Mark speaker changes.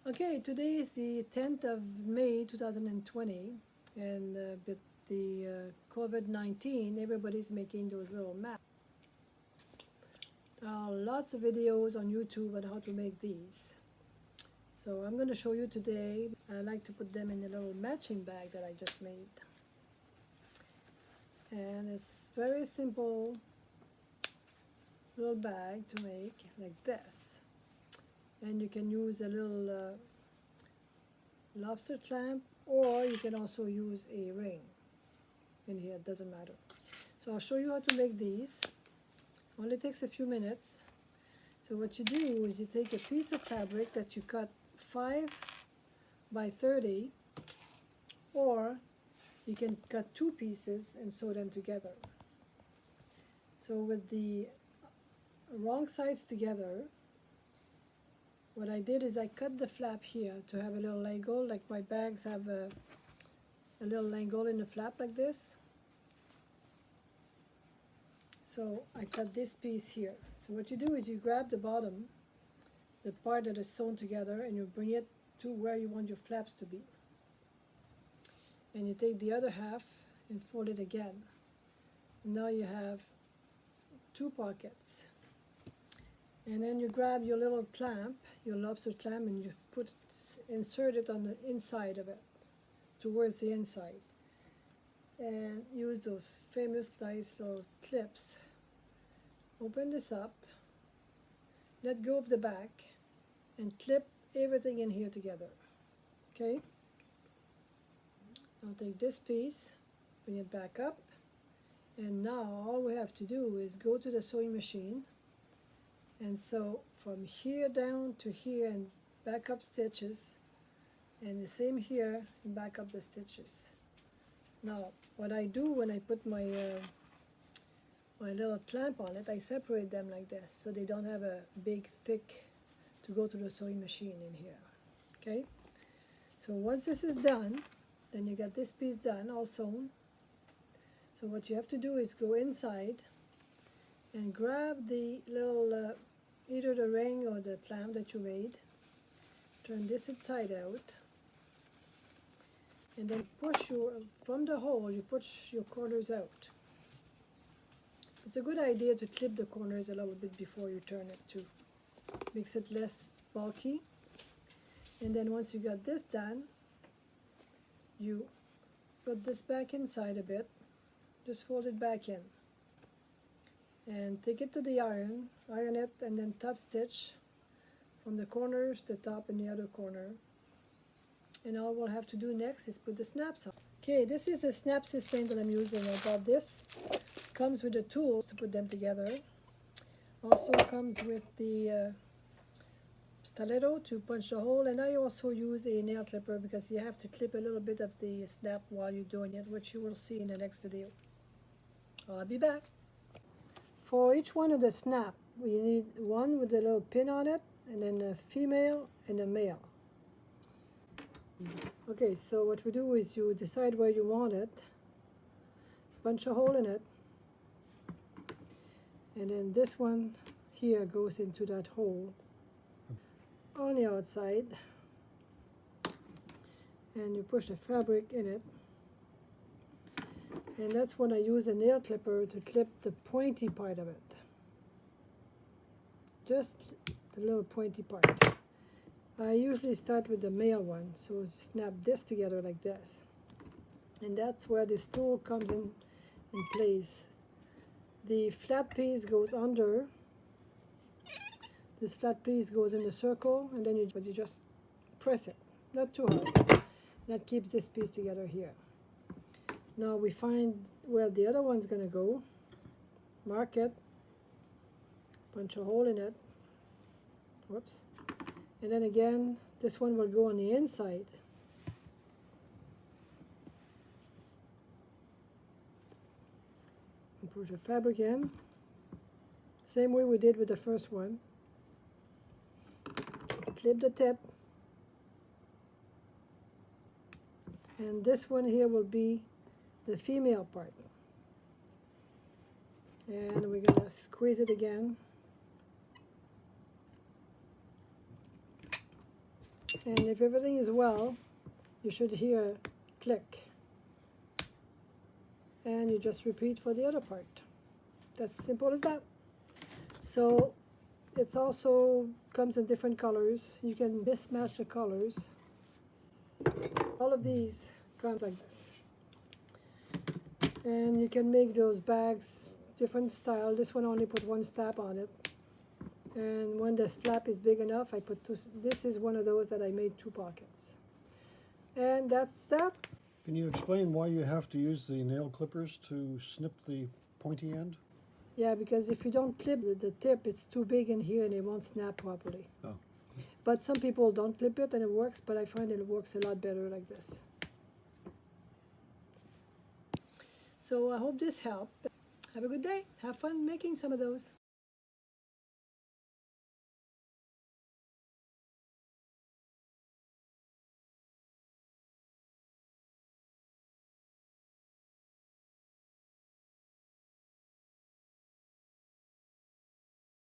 Speaker 1: Okay, today is the 10th of May 2020, and with the COVID-19, everybody's making those little maps. Lots of videos on YouTube on how to make these. So I'm going to show you today. I like to put them in a little matching bag that I just made. And it's very simple little bag to make like this. And you can use a little lobster clamp, or you can also use a ring in here, it doesn't matter. So I'll show you how to make these. Only takes a few minutes. So what you do is you take a piece of fabric that you cut 5 by 30, or you can cut 2 pieces and sew them together. So with the wrong sides together, what I did is I cut the flap here to have a little angle, like my bags have a little angle in the flap like this. So I cut this piece here. So what you do is you grab the bottom, the part that is sewn together, and you bring it to where you want your flaps to be. And you take the other half and fold it again. Now you have 2 pockets. And then you grab your little clamp, your lobster clamp, and you insert it on the inside of it, towards the inside. And use those famous nice little clips. Open this up, let go of the back, and clip everything in here together. Okay? Now take this piece, bring it back up, and now all we have to do is go to the sewing machine and sew from here down to here and back up stitches, and the same here and back up the stitches. Now what I do when I put my my little clamp on it, I separate them like this so they don't have a big thick to go to the sewing machine in here. Okay, so once this is done, then you get this piece done, all sewn. So what you have to do is go inside and grab the little either the ring or the clamp that you made, turn this inside out, and then push from the hole you push your corners out. It's a good idea to clip the corners a little bit before you turn it too. Makes it less bulky. And then once you got this done, you put this back inside a bit, just fold it back in. And take it to the iron it, and then top stitch from the corners, the top and the other corner. And all we'll have to do next is put the snaps on. Okay, this is the snap system that I'm using. I bought this. Comes with the tools to put them together. Also comes with the stiletto to punch the hole, and I also use a nail clipper because you have to clip a little bit of the snap while you're doing it, which you will see in the next video. I'll be back. For each one of the snap, we need one with a little pin on it, and then a female and a male. Okay, so what we do is you decide where you want it, punch a hole in it, and then this one here goes into that hole on the outside, and you push the fabric in it, and that's when I use a nail clipper to clip the pointy part of it, just the little pointy part. I usually start with the male one, so you snap this together like this, and that's where this tool comes in place. The flat piece goes under. This flat piece goes in the circle, and then you just press it, not too hard. That keeps this piece together here. Now we find where the other one's going to go, mark it, punch a hole in it, whoops, and then again this one will go on the inside. And push the fabric in, same way we did with the first one. Clip the tip, and this one here will be the female part, and we're going to squeeze it again, And if everything is well, you should hear a click. And you just repeat for the other part. That's simple as that. So it's also comes in different colors. You can mismatch the colors. All of these come like this. And you can make those bags different style. This one only put one stab on it. And when the flap is big enough, I put two. This is one of those that I made 2 pockets. And that's that.
Speaker 2: Can you explain why you have to use the nail clippers to snip the pointy end?
Speaker 1: Yeah, because if you don't clip the tip, it's too big in here and it won't snap properly.
Speaker 2: Oh.
Speaker 1: But some people don't clip it and it works, but I find it works a lot better like this. So I hope this helped. Have a good day. Have fun making some of those.